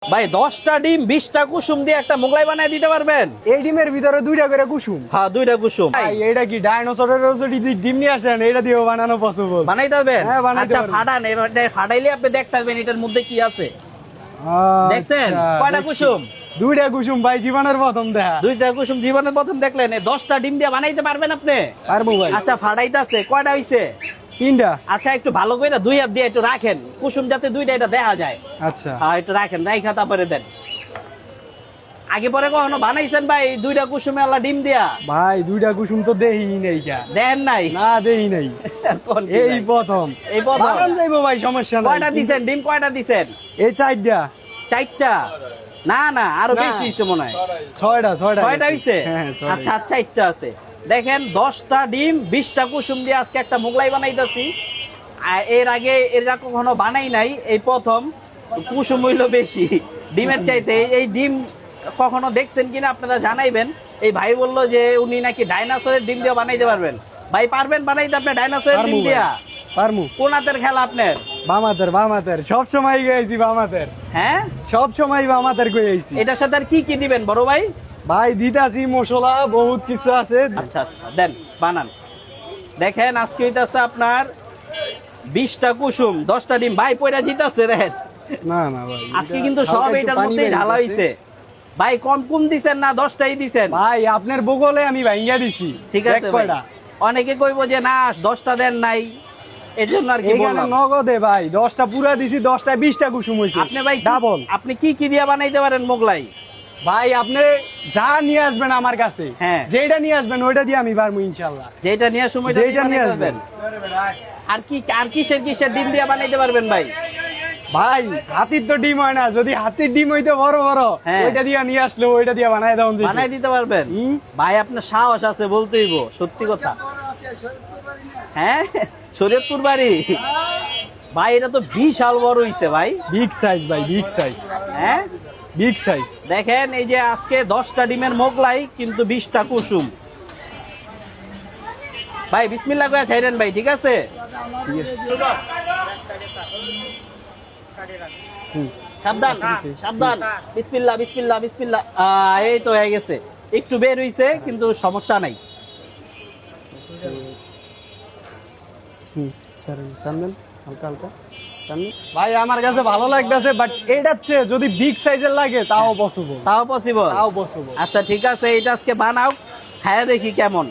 ভাই 10টা ডিম 20টা কুসুম দিয়ে একটা মোগলাই বানায় দিতে পারবেন? এই ডিমের ভিতরে দুইটা করে কুসুম। হ্যাঁ, 2টা কুসুম। ভাই এটা কি ডাইনোসরের যদি ডিম নিয়ে আসেন এটা দিয়েও বানানো পসিবল? বানাইতে পারবেন? হ্যাঁ, বানাইতে আচ্ছা পারবো। ফাটান, এটা ফাটাইলে আপনি দেখতে পারবেন এটার মধ্যে কি আছে। দেখছেন কয়টা কুসুম? দুইটা কুসুম ভাই, জীবনের প্রথম দেখা। 2টা কুসুম জীবনে প্রথম দেখলেন। 10টা ডিম দিয়ে বানাইতে পারবেন আপনি? পারবো ভাই। আচ্ছা ফাটাইতেছে কয়টা হইছে? 3টা। আচ্ছা একটু ভালো করে 2 হাত দিয়ে একটু রাখেন, কুসুম যাতে 2টা এটা দেখা যায়। আচ্ছা হ্যাঁ একটু রাখেন, রাইখা তারপরে দেন। আগে পরে কখনো বানাইছেন ভাই 2টা কুসুমে আল্লাহ ডিম দিয়া? ভাই দুইটা কুসুম তো দেহি নাই কা। দেন নাই? না দেহি নাই, কোন কি এই ভাই? প্রথম। এই প্রথম? বানান যাইবো ভাই, সমস্যা নাই। কয়টা দিছেন ডিম, কয়টা দিছেন? এই 4টা। 4টা? না না আরো না। বেশি হইছে মনে হয়। 6টা 6টা হইছে? হ্যাঁ 6টা। আচ্ছা আচ্ছা 4টা আছে। দেখেন 10টা ডিম 20টা কুসুম দিয়ে আজকে একটা মোগলাই বানাইতাছি। এর আগে এরা কখনো বানাই নাই, এই প্রথম। কুসুম হইলো বেশি ডিমের চাইতে। এই ডিম কখনো দেখছেন কিনা আপনারা জানাইবেন। এই ভাই বললো যে উনি নাকি ডাইনোসরের ডিম দিয়ে বানাইতে পারবেন। ভাই পারবেন বানাইতে আপনি ডাইনোসরের ডিম দিয়া? পারমু। কোন হাতের খেলা আপনার? বামাতের সব সময় গেছি বামাতের। হ্যাঁ সব সময় বামাতের কই আইছি। এটার সাথে আর কি কি দিবেন বড় ভাই? ভাই দিতাছি মশলা বহুত কিছু আছে। আচ্ছা আচ্ছা দেন, বানান। দেখেন আজকে হইতাছে আপনার 20টা কুসুম 10টা ডিম। ভাই পয়রা জিতাছে দেখেন। না না ভাই, আজকে কিন্তু সব এটার মধ্যেই ঢালা হইছে। ভাই কম কম দিছেন না 10টাই দিছেন? ভাই আপনার বগলে আমি ভাঙ্গা দিছি। ঠিক আছে ভাই। অনেকে কইবো যে না 10টা দেন নাই, এজন্য আর কি এখানে বললাম। নগদে ভাই 10টা পুরা দিছি, 10টায় 20টা কুসুম হইছে। আপনি ভাই ডাবল। আপনি কি কি দিয়া বানাইতে পারেন মোগলাই? ভাই আপনি যা নিয়ে আসবেন আমার কাছে, হ্যাঁ। যেটা নিয়ে আসবেন ওইটা দিয়ে আমি পারবো ইনশাআল্লাহ। যেটা নিয়ে সময় যেটা নিয়ে আসবেন। আর কি আর কিসের কিসের ডিম দিয়া বানাইতে পারবেন ভাই? ভাই হাতির তো ডিম হয় না, যদি হাতির ডিম হইতো বড় বড়, হ্যাঁ। ওইটা দিয়ে নিয়ে আসলে ওইটা দিয়ে বানাই দাও। বানাই দিতে পারবেন? ভাই আপনার সাহস আছে বলতেইব, সত্যি কথা। হ্যাঁ শরীয়তপুর বাড়ি? ভাই এটা তো বিশাল বড় হইছে ভাই। বিগ সাইজ ভাই, বিগ সাইজ। হ্যাঁ বিগ সাইজ। দেখেন এই যে আজকে 10টা ডিমের মোগলাই কিন্তু 20টা কুসুম। ভাই বিসমিল্লাহ করে ছাইরেন ভাই, ঠিক আছে? সাবধান সাবধান। বিসমিল্লাহ বিসমিল্লাহ বিসমিল্লাহ। এই তো হয়ে গেছে, একটু বের হইছে কিন্তু সমস্যা নাই। হালকা হালকা ভাই আমার কাছে ভালো লাগতেছে, বাট এটার চেয়ে যদি বিগ সাইজের লাগে তাও পসিবল। তাও পসিবল? তাও পসিবল। আচ্ছা ঠিক আছে, এটা আজকে বানাও, খায়া দেখি কেমন।